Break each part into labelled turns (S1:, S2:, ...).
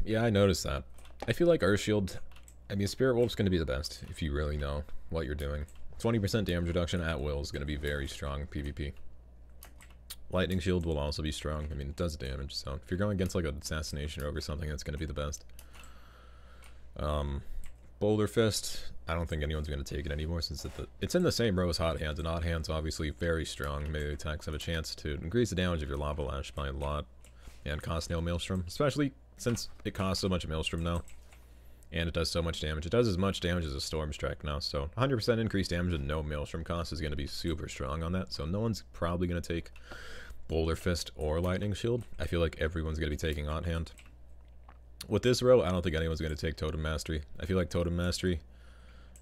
S1: Yeah, I noticed that. I feel like Earthshield, I mean, Spirit Wolf's going to be the best if you really know what you're doing. 20% damage reduction at will is going to be very strong PvP. Lightning Shield will also be strong. I mean, it does damage, so if you're going against like an Assassination Rogue or something, that's going to be the best. Boulder Fist, I don't think anyone's going to take it anymore since it's in the same row as Hot Hands, and Hot Hands obviously very strong. Melee attacks have a chance to increase the damage of your Lava Lash by a lot, and cost no Maelstrom, especially since it costs so much Maelstrom now, and it does so much damage. It does as much damage as a Storm Strike now, so 100% increased damage and no Maelstrom cost is going to be super strong on that, so no one's probably going to take Boulder Fist or Lightning Shield. I feel like everyone's going to be taking Hot Hand. With this row, I don't think anyone's going to take Totem Mastery. I feel like Totem Mastery,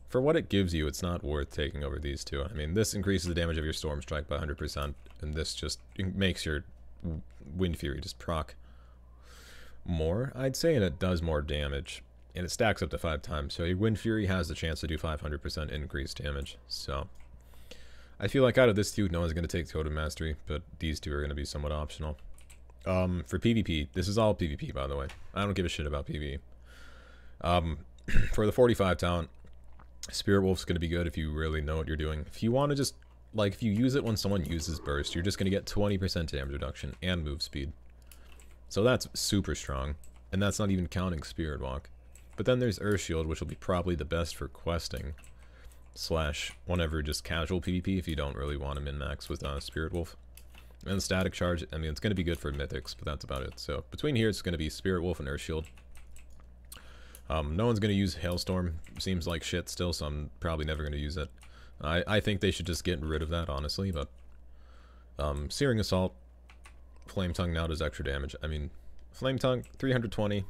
S1: for what it gives you, it's not worth taking over these two. I mean, this increases the damage of your Storm Strike by 100%, and this just makes your Wind Fury just proc more, I'd say, and it does more damage. And it stacks up to 5 times, so your Wind Fury has the chance to do 500% increased damage. So, I feel like out of this two, no one's going to take Totem Mastery, but these two are going to be somewhat optional. For PvP, this is all PvP, by the way. I don't give a shit about PvE. For the 45 talent, Spirit Wolf's going to be good if you really know what you're doing. If you want to just, like, if you use it when someone uses Burst, you're just going to get 20% damage reduction and move speed. So that's super strong, and that's not even counting Spirit Walk. But then there's Earth Shield, which will be probably the best for questing, / whenever just casual PvP if you don't really want to min-max with Spirit Wolf. And Static Charge, I mean, it's going to be good for Mythics, but that's about it. So, between here, it's going to be Spirit Wolf and Earth Shield. No one's going to use Hailstorm. Seems like shit still, so I'm probably never going to use it. I think they should just get rid of that, honestly, but... Searing Assault, Flame Tongue now does extra damage. I mean, Flame Tongue, 320,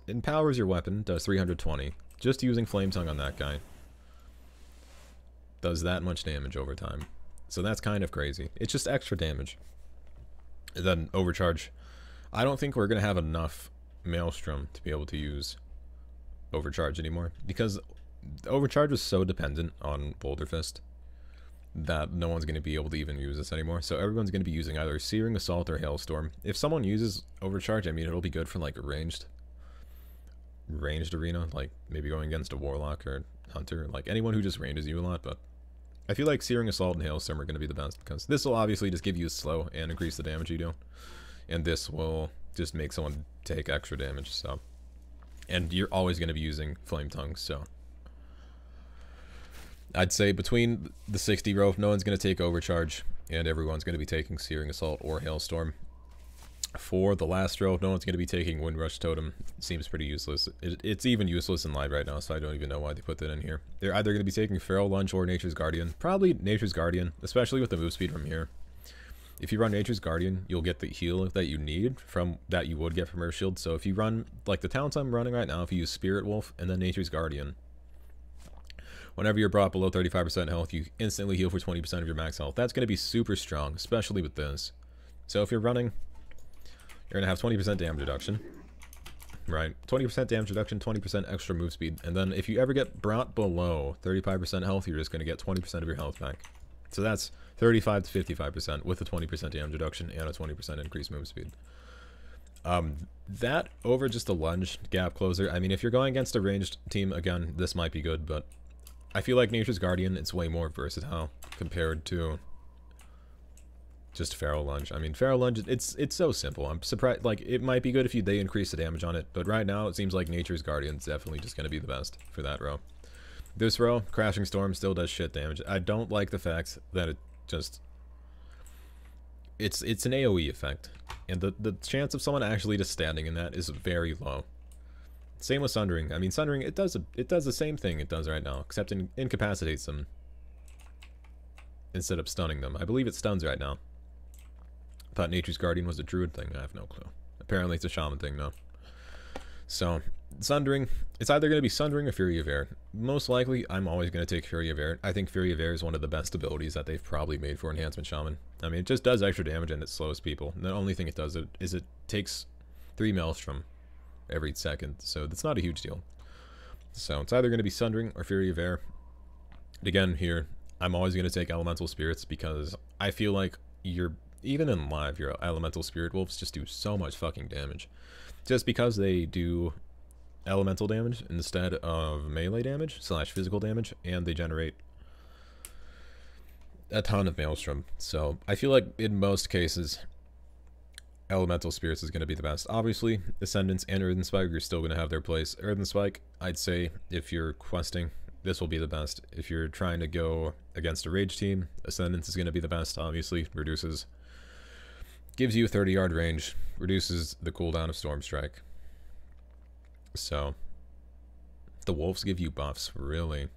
S1: empowers your weapon, does 320. Just using Flame Tongue on that guy does that much damage over time. So that's kind of crazy. It's just extra damage. And then Overcharge. I don't think we're going to have enough Maelstrom to be able to use Overcharge anymore, because Overcharge was so dependent on Boulder Fist that no one's going to be able to even use this anymore. So everyone's going to be using either Searing Assault or Hailstorm. If someone uses Overcharge, I mean, it'll be good for like a ranged arena, like maybe going against a Warlock or Hunter, like anyone who just ranges you a lot. But I feel like Searing Assault and Hailstorm are going to be the best, because this will obviously just give you a slow and increase the damage you do, and this will just make someone take extra damage. So, and you're always going to be using Flame Tongue, so I'd say between the 60 row, no one's going to take Overcharge, and everyone's going to be taking Searing Assault or Hailstorm. For the last row, no one's going to be taking Windrush Totem. It seems pretty useless. It's even useless in live right now, so I don't even know why they put that in here. They're either going to be taking Feral Lunge or Nature's Guardian. Probably Nature's Guardian, especially with the move speed from here. If you run Nature's Guardian, you'll get the heal that you need from that you would get from Earth Shield. So if you run, like the talents I'm running right now, if you use Spirit Wolf and then Nature's Guardian, whenever you're brought below 35% health, you instantly heal for 20% of your max health. That's going to be super strong, especially with this. So if you're running, you're going to have 20% damage reduction, right? 20% damage reduction, 20% extra move speed. And then if you ever get brought below 35% health, you're just going to get 20% of your health back. So that's 35 to 55% with a 20% damage reduction and a 20% increased move speed. That over just a lunge gap closer. I mean, if you're going against a ranged team, again, this might be good, but I feel like Nature's Guardian, it's way more versatile compared to just Feral Lunge. I mean, Feral Lunge, it's so simple. I'm surprised, like, it might be good if they increase the damage on it, but right now it seems like Nature's Guardian is definitely just going to be the best for that row. This row, Crashing Storm still does shit damage. I don't like the fact that it just... It's an AoE effect, and the chance of someone actually just standing in that is very low. Same with Sundering. I mean, Sundering, it does the same thing it does right now, except it incapacitates them instead of stunning them. I believe it stuns right now. I thought Nature's Guardian was a druid thing. I have no clue. Apparently it's a shaman thing now. So, Sundering, it's either going to be Sundering or Fury of Air. Most likely, I'm always going to take Fury of Air. I think Fury of Air is one of the best abilities that they've probably made for Enhancement Shaman. I mean, it just does extra damage and it slows people. And the only thing it does is it takes 3 Maelstrom every second, so that's not a huge deal. So, it's either going to be Sundering or Fury of Air. And again, here, I'm always going to take Elemental Spirits because I feel like even in live, your Elemental Spirit Wolves just do so much fucking damage. just because they do elemental damage instead of melee damage / physical damage, and they generate a ton of maelstrom. So I feel like in most cases elemental spirits is going to be the best. Obviously Ascendants and Earthen Spike are still going to have their place. Earthen Spike, I'd say if you're questing, this will be the best. If you're trying to go against a rage team, Ascendance is going to be the best. Obviously gives you a 30-yard range, reduces the cooldown of Storm Strike. So the wolves give you buffs, really.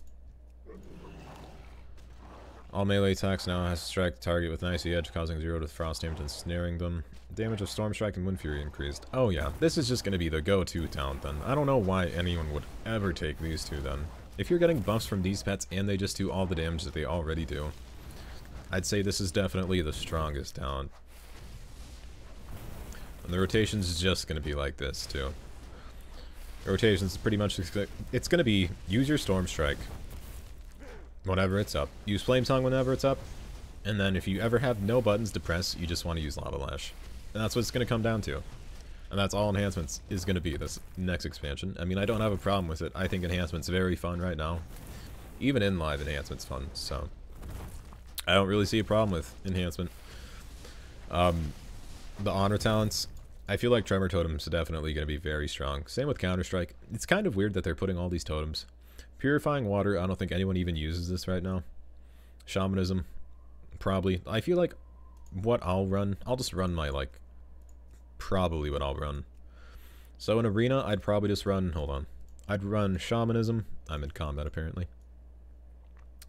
S1: All melee attacks now has to strike the target with an icy edge, causing 0 to frost damage and snaring them. Damage of Storm Strike and Wind Fury increased. Oh yeah, this is just going to be the go-to talent then. I don't know why anyone would ever take these two then. If you're getting buffs from these pets and they just do all the damage that they already do, I'd say this is definitely the strongest talent. And the rotations is just going to be like this too. The rotations is pretty much, it's going to be use your Storm Strike whenever it's up. Use Flame Tongue whenever it's up. And then if you ever have no buttons to press, you just want to use Lava Lash. And that's what it's going to come down to. And that's all Enhancements is going to be this next expansion. I mean, I don't have a problem with it. I think Enhancement's very fun right now. Even in live, Enhancement's fun. So I don't really see a problem with Enhancement. The Honor talents, I feel like Tremor Totem's definitely going to be very strong. Same with Counter-Strike. It's kind of weird that they're putting all these totems. Purifying Water, I don't think anyone even uses this right now. Shamanism, probably. I feel like what I'll just run my, like, probably what I'll run. So in Arena, I'd probably just run, hold on. I'd run Shamanism. I'm in combat, apparently.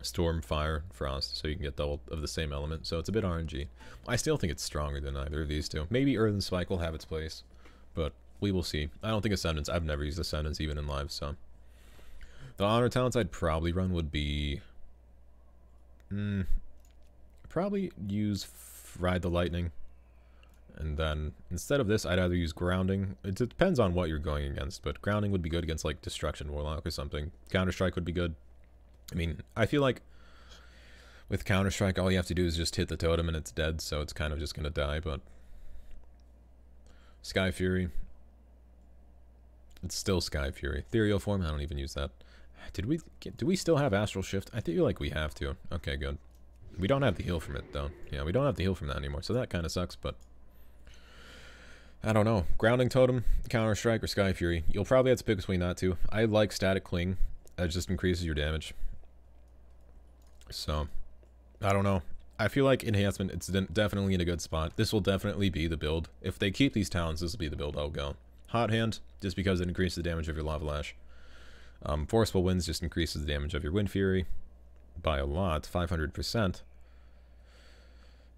S1: Storm, Fire, Frost, so you can get double of the same element, so it's a bit RNG. I still think it's stronger than either of these two. Maybe Earthen Spike will have its place, but we will see. I don't think Ascendance, I've never used Ascendance even in live, so. The Honor talents I'd probably run would be... probably use Ride the Lightning. And then, instead of this, I'd either use Grounding. It depends on what you're going against, but Grounding would be good against, like, Destruction Warlock or something. Counter-Strike would be good. I mean, I feel like with Counter-Strike, all you have to do is just hit the totem and it's dead, so it's kind of just gonna die, but... Sky Fury. It's still Sky Fury. Ethereal Form, I don't even use that. Do we still have Astral Shift? I feel like we have to. Okay, good. We don't have the heal from it, though. Yeah, we don't have the heal from that anymore, so that kind of sucks, but... I don't know. Grounding Totem, Counter-Strike, or Sky Fury. You'll probably have to pick between that two. I like Static Cling. That just increases your damage. So, I don't know. I feel like Enhancement, it's definitely in a good spot. This will definitely be the build. If they keep these talents, this will be the build I'll go. Hot Hand, just because it increases the damage of your Lava Lash. Forceful Winds just increases the damage of your Wind Fury by a lot, 500%.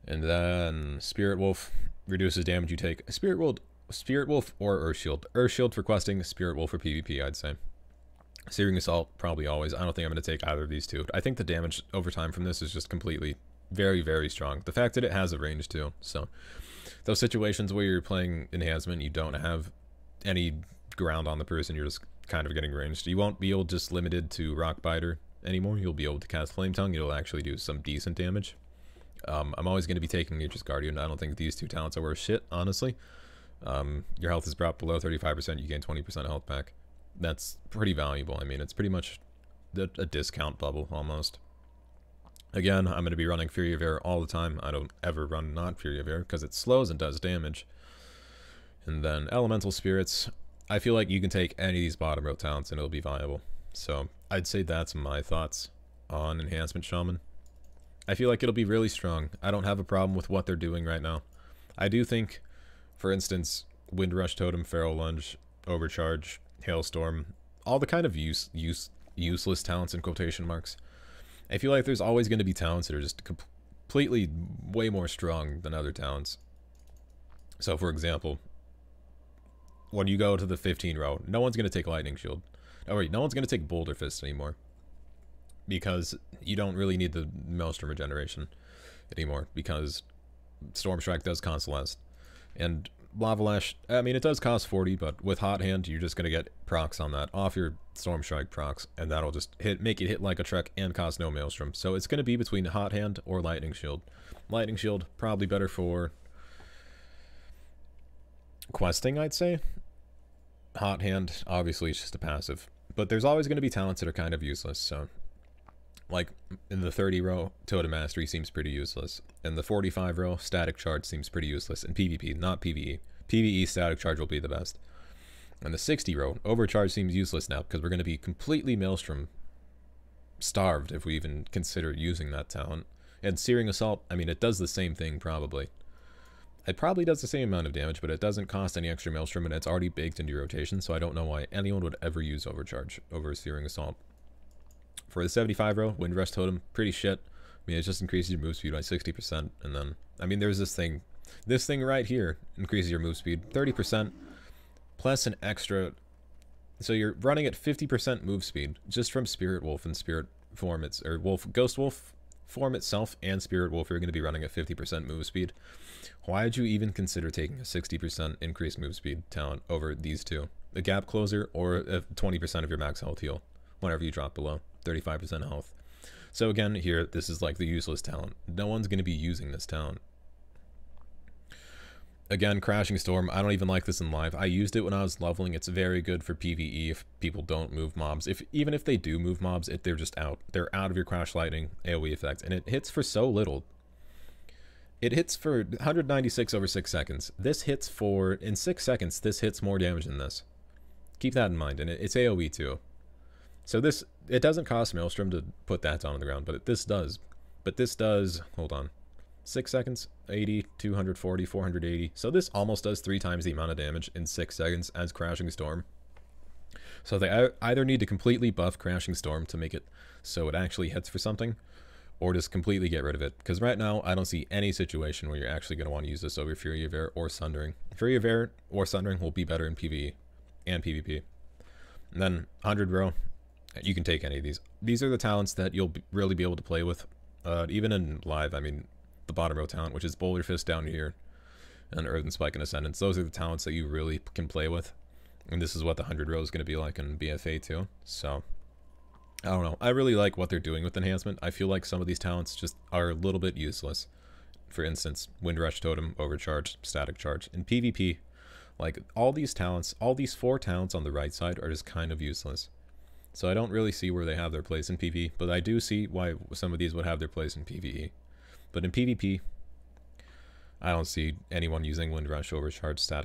S1: And then Spirit Wolf reduces damage you take. Spirit Wolf or Earth Shield. Earth Shield for questing, Spirit Wolf for PvP, I'd say. Searing Assault, probably always. I don't think I'm going to take either of these two. I think the damage over time from this is just completely very, very strong. The fact that it has a range too. So those situations where you're playing Enhancement, you don't have any ground on the person, you're just kind of getting ranged. You won't be able just limited to Rock Biter anymore. You'll be able to cast Flame Tongue. It'll actually do some decent damage. I'm always going to be taking Nature's Guardian. I don't think these two talents are worth shit, honestly. Your health is dropped below 35%. You gain 20% health back. That's pretty valuable. I mean, it's pretty much a discount bubble, almost. Again, I'm going to be running Fury of Air all the time. I don't ever run not Fury of Air, because it slows and does damage. And then Elemental Spirits. I feel like you can take any of these bottom row talents and it'll be viable. So, I'd say that's my thoughts on Enhancement Shaman. I feel like it'll be really strong. I don't have a problem with what they're doing right now. I do think, for instance, Windrush Totem, Feral Lunge, Overcharge, Hailstorm, all the kind of useless talents in quotation marks. I feel like there's always going to be talents that are just completely way more strong than other talents. So, for example, when you go to the 15 row, no one's going to take Lightning Shield. Oh wait, no one's going to take Boulder Fist anymore. Because you don't really need the Maelstrom regeneration anymore. Because Storm Strike does cost less. And Lava Lash, I mean, it does cost 40, but with Hot Hand, you're just going to get procs on that off your Storm Strike procs, and that'll just make it hit like a Trek and cost no Maelstrom. So it's going to be between Hot Hand or Lightning Shield. Lightning Shield, probably better for questing, I'd say. Hot Hand, obviously, it's just a passive. But there's always going to be talents that are kind of useless, so... Like, in the 30 row, Totem Mastery seems pretty useless. In the 45 row, Static Charge seems pretty useless. In PvP, not PvE. PvE, Static Charge will be the best. In the 60 row, Overcharge seems useless now, because we're going to be completely Maelstrom starved if we even consider using that talent. And Searing Assault, I mean, it does the same thing, probably. It probably does the same amount of damage, but it doesn't cost any extra Maelstrom, and it's already baked into your rotation, so I don't know why anyone would ever use Overcharge over Searing Assault. For the 75 row, Windrush Totem, pretty shit. I mean, it just increases your move speed by 60%, and then, I mean, there's this thing right here increases your move speed 30%, plus an extra, so you're running at 50% move speed, just from Spirit Wolf and Spirit form, or Ghost Wolf form itself and Spirit Wolf, you're going to be running at 50% move speed. Why did you even consider taking a 60% increased move speed talent over these two? A Gap Closer or 20% of your max health heal, whenever you drop below 35% health. So again, here, this is like the useless talent. No one's going to be using this talent. Again, Crashing Storm, I don't even like this in live. I used it when I was leveling. It's very good for PvE if people don't move mobs. Even if they do move mobs, they're just out. They're out of your Crash Lightning AoE effect, and it hits for so little. It hits for 196 over 6 seconds. This hits for, in 6 seconds, this hits more damage than this. Keep that in mind, and it's AoE too. So this, it doesn't cost Maelstrom to put that down on the ground, but this does. But this does, hold on, 6 seconds, 80, 240, 480. So this almost does 3 times the amount of damage in 6 seconds as Crashing Storm. So they either need to completely buff Crashing Storm to make it so it actually hits for something, or just completely get rid of it. Because right now, I don't see any situation where you're actually going to want to use this over Fury of Air or Sundering. Fury of Air or Sundering will be better in PvE and PvP. And then 100 row, you can take any of these. These are the talents that you'll really be able to play with. Even in live, I mean, the bottom row talent, which is Boulder Fist down here, and Earthen Spike and Ascendance. Those are the talents that you really can play with. And this is what the 100 row is going to be like in BFA too. So, I don't know. I really like what they're doing with Enhancement. I feel like some of these talents just are a little bit useless. For instance, Windrush Totem, Overcharge, Static Charge. In PvP, like, all these talents, all these 4 talents on the right side are just kind of useless. So I don't really see where they have their place in PvE, but I do see why some of these would have their place in PvE. But in PvP, I don't see anyone using Windrush, Overcharge, Static